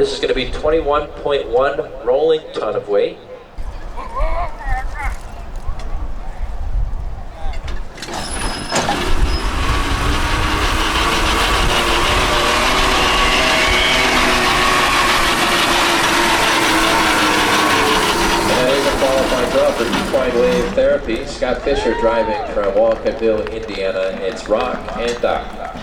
This is going to be 21.1 rolling ton of weight. For equine wave therapy, Scott Fisher driving from Walkerville, Indiana. It's Rock and Doc.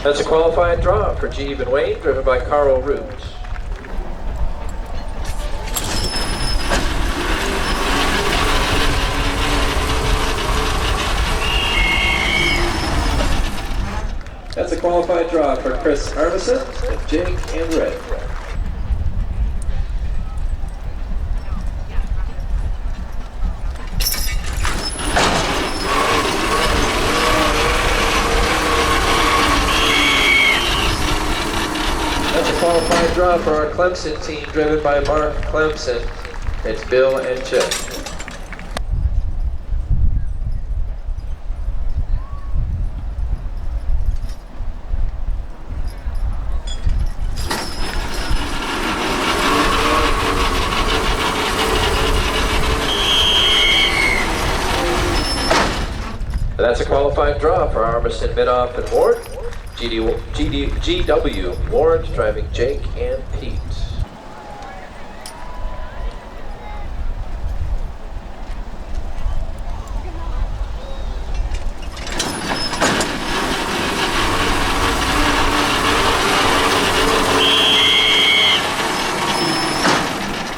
That's a qualified draw for G. Even Wayne, driven by Carl Root. That's a qualified draw for Chris Armisen and Jake and Red. That's a qualified draw for our Clemson team, driven by Mark Clemson. It's Bill and Chip. That's a qualified draw for Armisen, Midoff, and Ward. GW Ward driving Jake and Pete.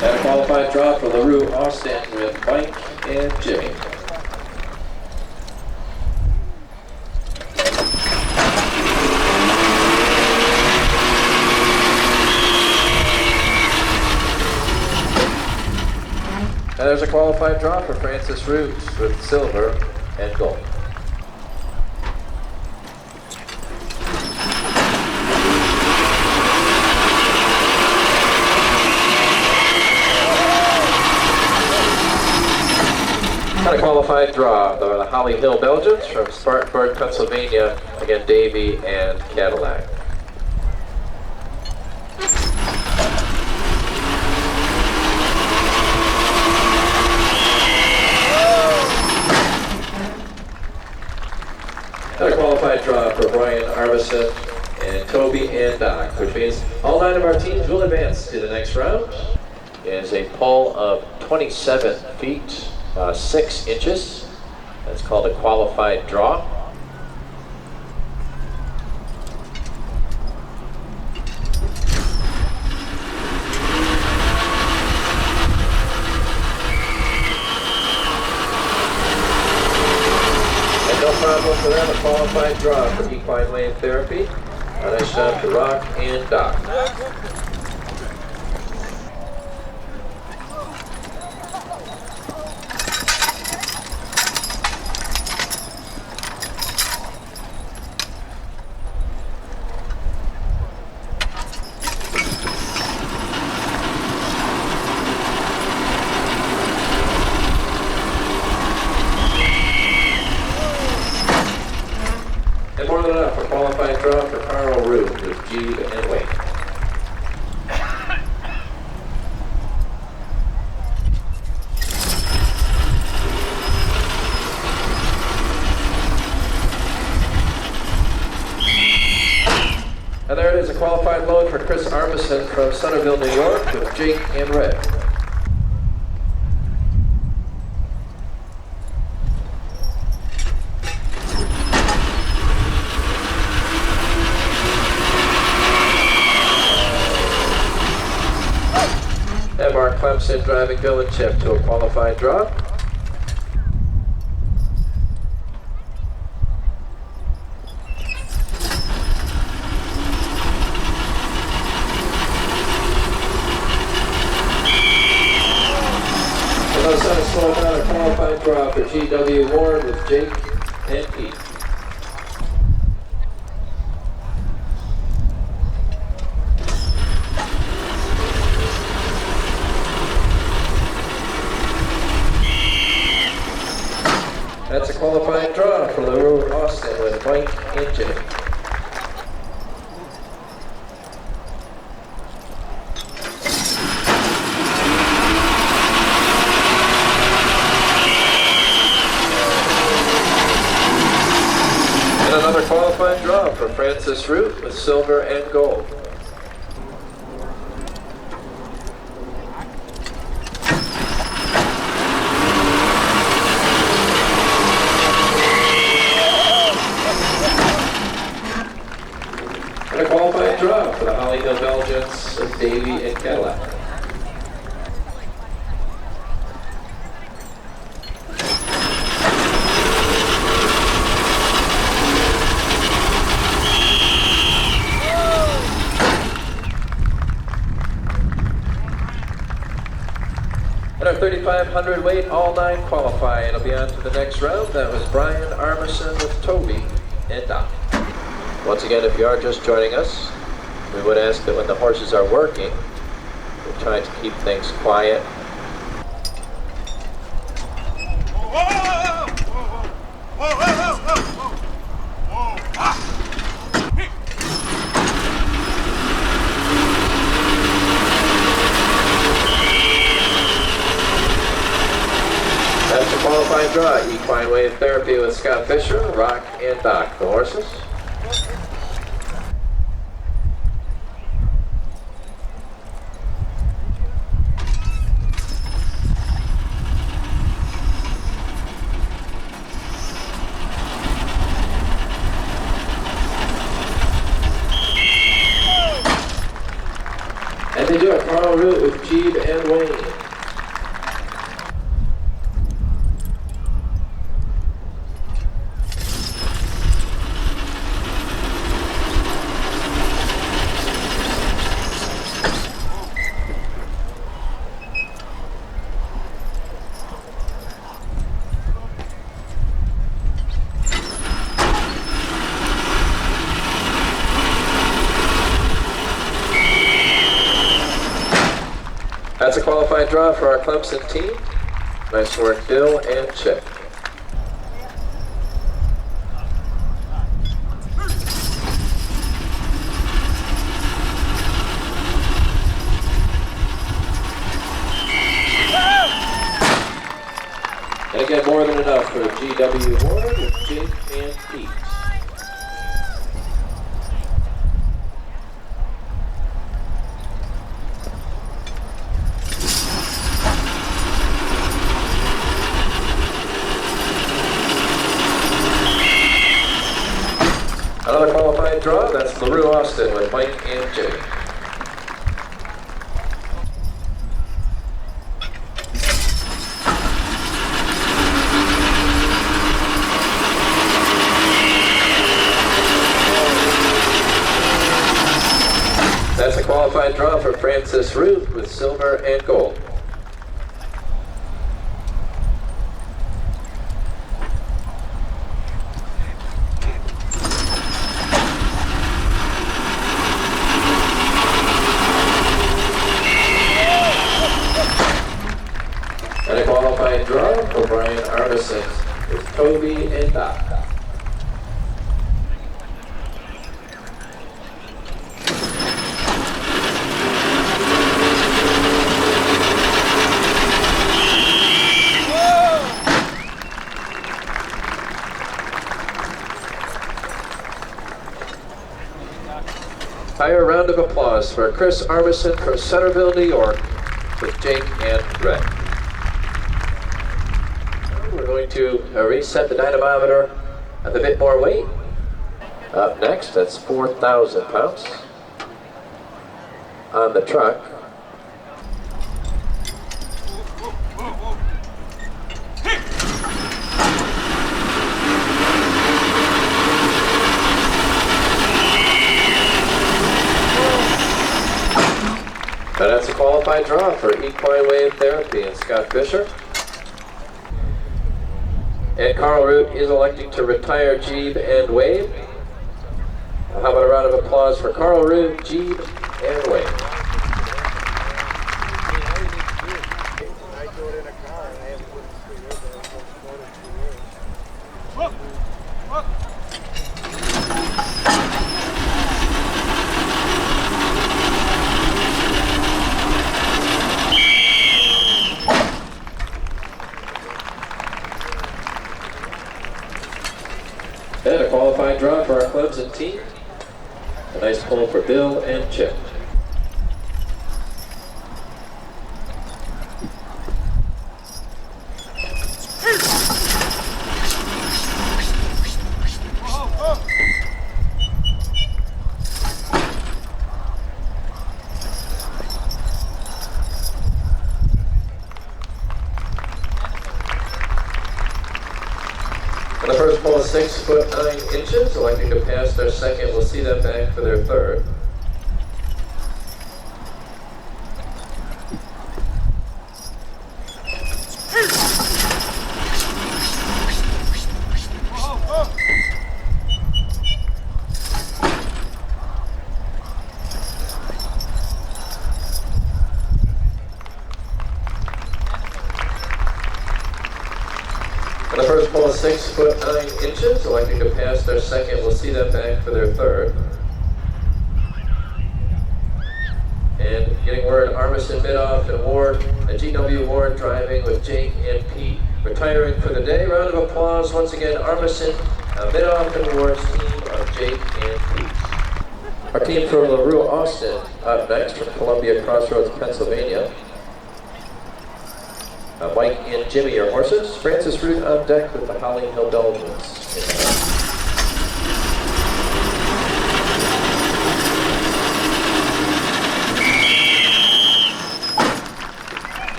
And a qualified draw for LaRue Austin with Mike and Jimmy. And there's a qualified draw for Francis Roots with silver and gold. And a qualified draw, the Holly Hill Belgians from Spartanburg, Pennsylvania. Again, Davey and Cadillac. Another qualified draw for Brian Armisen and Toby and Doc, which means all 9 of our teams will advance to the next round. It is a pull of 27 feet, 6 inches. That's called a qualified draw. Problem for them, a qualified draw for equine wave therapy. A nice job to Rock and Doc. And more than enough, a qualified draw for Carl Root with Jeeb and Wayne. And there it is, a qualified load for Chris Armisen from Centerville, New York with Jake and Red. And Mark Clemson driving Bill and Chip to a qualified draw. Another set of slow down, a qualified draw for GW Ward with Jake and Pete. That's a qualifying draw for LaRue Austin with Mike and Jimmy. And another qualifying draw for Francis Root with silver and gold. And a qualifying draw for the Holly Hill Belgians of Davey and Cadillac. And our 3,500 weight, all 9 qualify. It'll be on to the next round. That was Brian Armisen with Toby and Doc. Once again, if you are just joining us, we would ask that when the horses are working, we try to keep things quiet. That's the qualifying draw. Equine Wave Therapy with Scott Fisher, Rock, and Doc. The horses. And they do it. Carl Root with Jeeb and Wayne. That's a qualifying draw for our Clemson team. Nice work, Bill and Chip. And again, more than enough for GW Ward with Jake and Pete. Another qualifying draw, that's LaRue Austin with Mike and Jay. That's a qualifying draw for Francis Root with silver and gold. And a qualifying draw for Brian Armisen with Toby and Doc. Higher round of applause for Chris Armisen from Centerville, New York with Jake and Red. We're going to reset the dynamometer at a bit more weight. Up next, that's 4,000 pounds on the truck. And that's a qualified draw for Equine Wave Therapy and Scott Fisher. And Carl Root is electing to retire Jeeb and Wave. How about a round of applause for Carl Root, Jeeb, and Wave. And a qualifying draw for our clubs and team. A nice pull for Bill and Chip. The first pole is 6 foot 9 inches, electing to pass their second. We'll see them back for their third. The first pole is 6 foot 9 inches, electing to pass their second. We'll see them back for their third. And getting word, Armisen, Midoff, and Ward, a GW Ward driving with Jake and Pete, retiring for the day. Round of applause once again, Armisen, Midoff, and Ward's team of Jake and Pete. Our team from LaRue, Austin, up next from Columbia Crossroads, Pennsylvania. Mike and Jimmy are horses. Francis Root on deck with the Holly Hill Dolphins.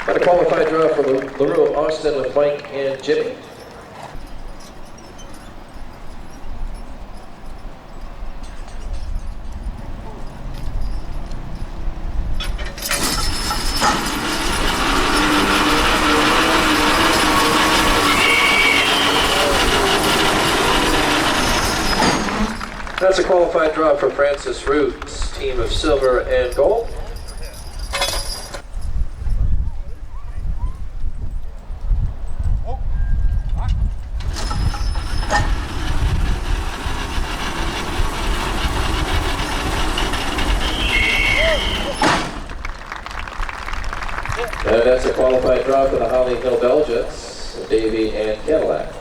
Got a qualified draw for LaRue Austin with Mike and Jimmy. That's a qualified draw for Francis Root's team of silver and gold. And that's a qualified draw for the Holly Hill Belgians, Davey and Cadillac.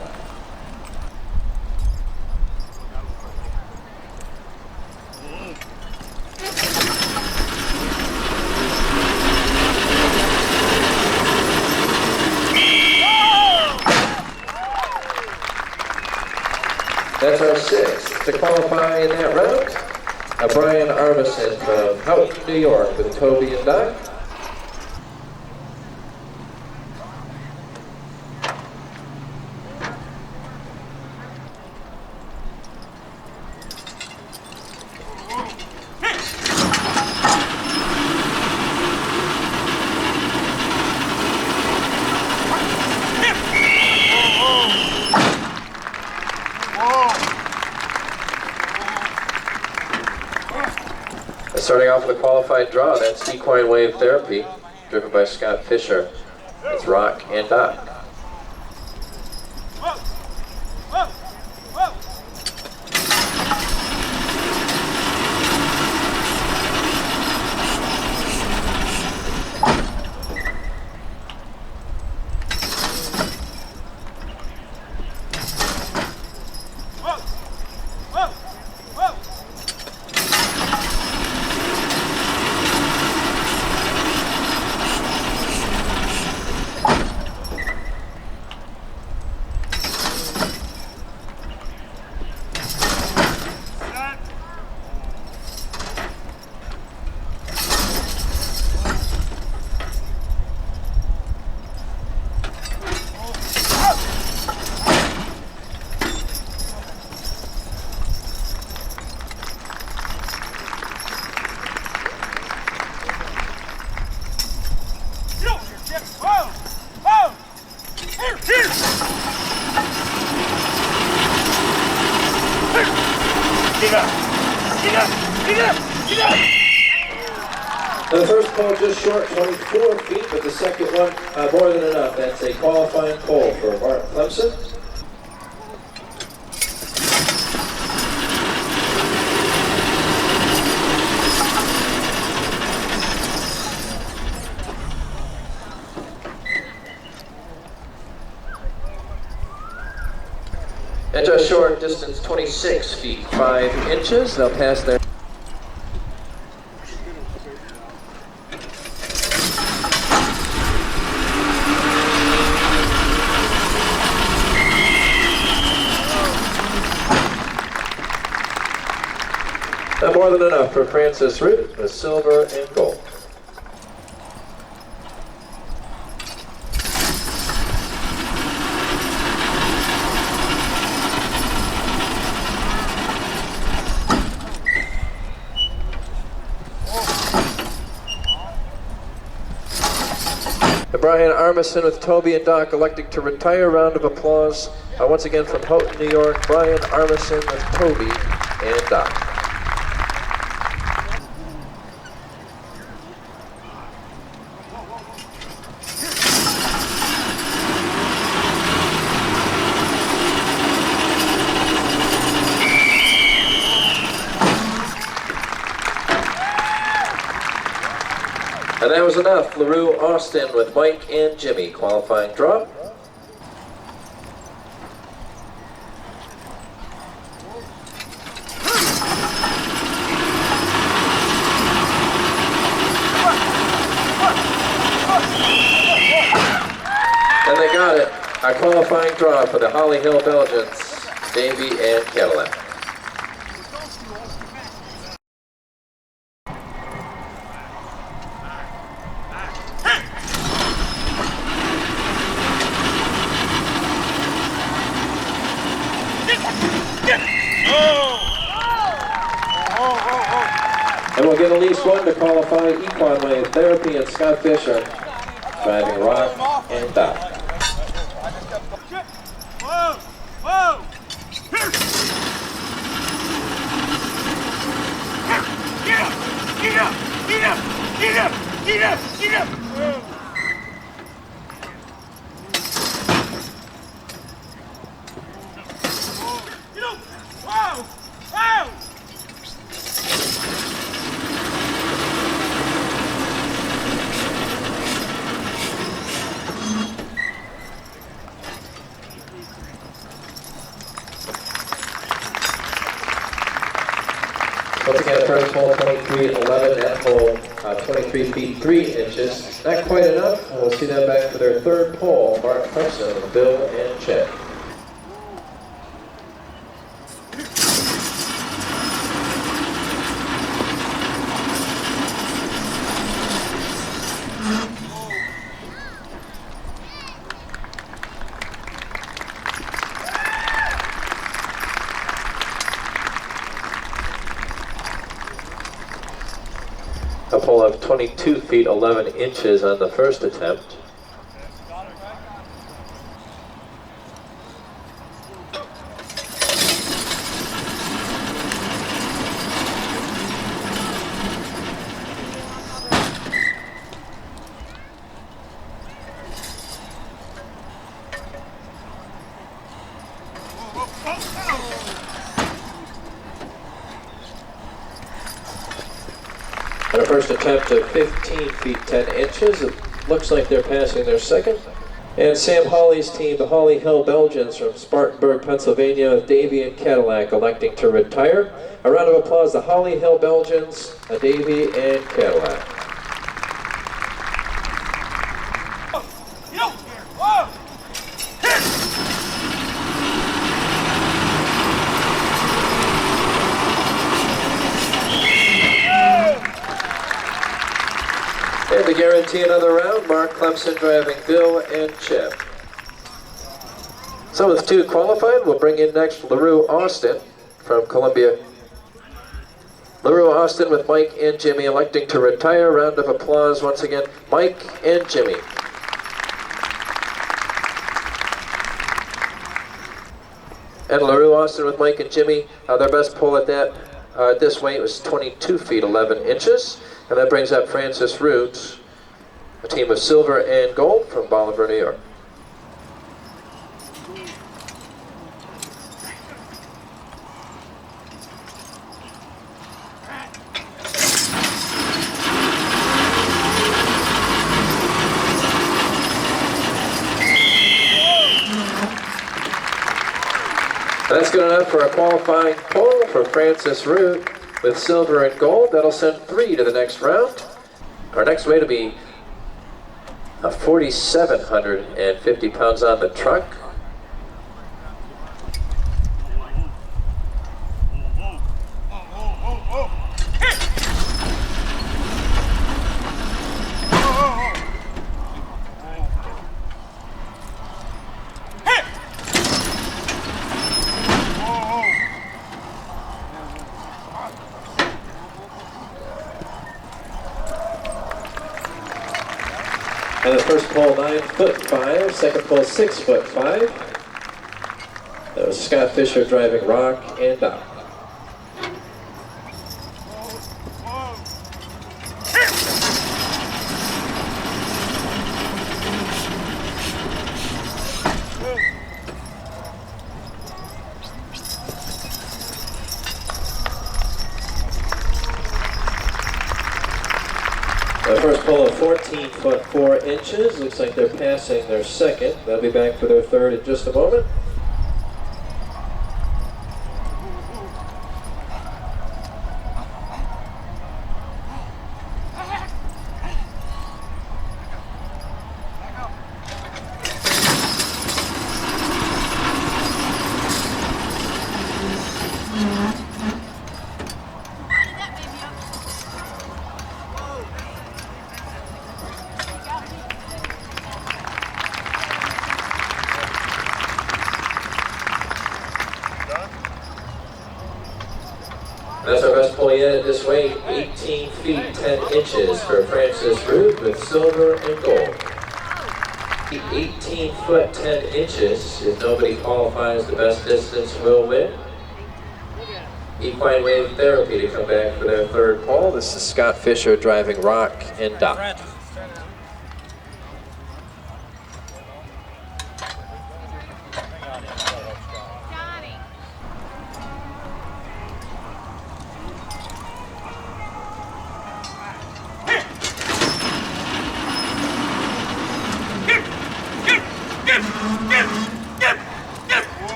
That's our sixth to qualify in that round. Brian Armisen from Houghton, New York with Toby and Doc. Starting off with a qualified draw, that's Equine Wave Therapy, driven by Scott Fisher. It's Rock and Doc. The first pole just short, 24 feet, but the second one more than enough. That's a qualifying pole for Martin Clemson. And just short distance, 26 feet 5 inches. They'll pass their not more than enough for Francis Root with silver and gold. Brian Armisen with Toby and Doc electing to retire. Round of applause once again from Houghton, New York. Brian Armisen with Toby and Doc. And that was enough. LaRue Austin with Mike and Jimmy qualifying draw. And they got it. Our qualifying draw for the Holly Hill Belgians, Davey and Cadillac. And we'll get at least one to qualify Equine Wave Therapy and Scott Fisher driving Rock and Doc. Whoa! Whoa! Get up! Get up! Get up! Get up! Get up! Get up! Get up! Wow! Wow! Once again, first hole 23.11, that hole 23 feet 3 inches. Not quite enough. We'll see them back for their third pole. Mark Clemson, Bill, and Chet. A pole of 22 feet 11 inches on the first attempt. And a first attempt of 15 feet 10 inches. It looks like they're passing their second. And Sam Hawley's team, the Holly Hill Belgians from Spartanburg, Pennsylvania, with Davey and Cadillac electing to retire. A round of applause, the Holly Hill Belgians, Davey and Cadillac. And to guarantee another round, Mark Clemson driving Bill and Chip. So with two qualified, we'll bring in next LaRue Austin from Columbia. LaRue Austin with Mike and Jimmy electing to retire. Round of applause once again, Mike and Jimmy. And LaRue Austin with Mike and Jimmy, their best pull at that this weight was 22 feet 11 inches. And that brings up Francis Root, a team of silver and gold from Bolivar, New York. That's good enough for a qualifying pole for Francis Root with silver and gold. That'll send 3 to the next round. Our next weight will be 4,750 pounds on the truck. And the first pole 9'5", second pole 6'5". That was Scott Fisher driving rock and dock. The first pole of 14'4". Looks like they're passing their second. They'll be back for their third in just a moment. That's our best pole yet at this weight, 18 feet 10 inches for Francis Root with silver and gold. 18 foot 10 inches. If nobody qualifies, the best distance will win. Equine Wave Therapy to come back for their third pole. This is Scott Fisher driving rock and dock.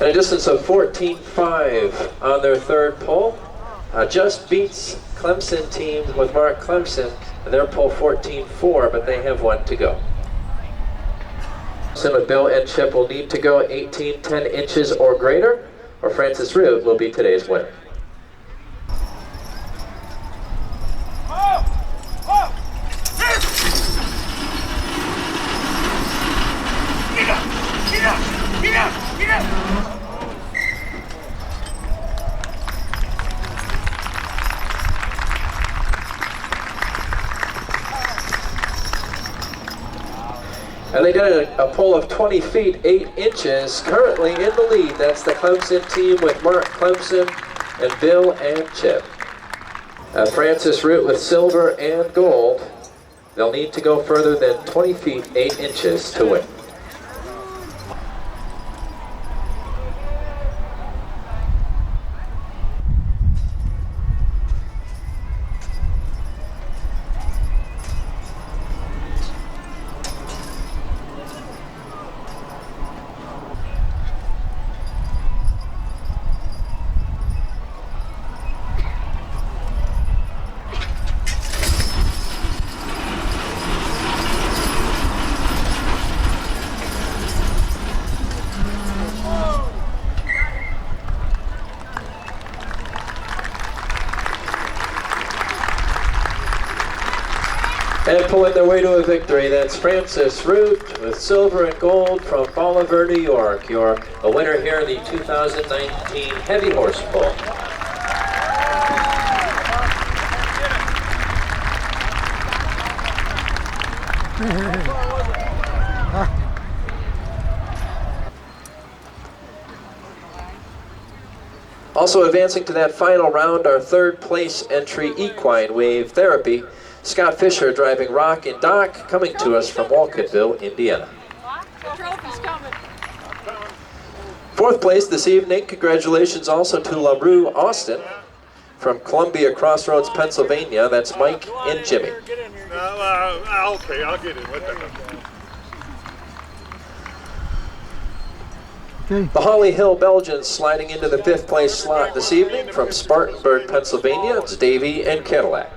And a distance of 14.5 on their third pole. Just beats Clemson team with Mark Clemson. Their pole 14.4, but they have one to go. So Bill and Chip will need to go 18 10 inches or greater, or Francis Root will be today's winner. And they did a pole of 20 feet 8 inches, currently in the lead. That's the Clemson team with Mark Clemson and Bill and Chip. Francis Root with silver and gold. They'll need to go further than 20 feet 8 inches to win. And pulling their way to a victory, that's Francis Root with silver and gold from Bolivar, New York. You're a winner here in the 2019 Heavy Horse Bowl. Also advancing to that final round, our third place entry, Equine Wave Therapy. Scott Fisher driving rock and dock, coming to us from Walketville, Indiana. The trophy's coming. Fourth place this evening, congratulations also to LaRue Austin. From Columbia Crossroads, Pennsylvania, that's Mike and Jimmy. Okay, I'll get it. Okay. The Holly Hill Belgians sliding into the 5th place slot this evening from Spartanburg, Pennsylvania. It's Davey and Cadillac.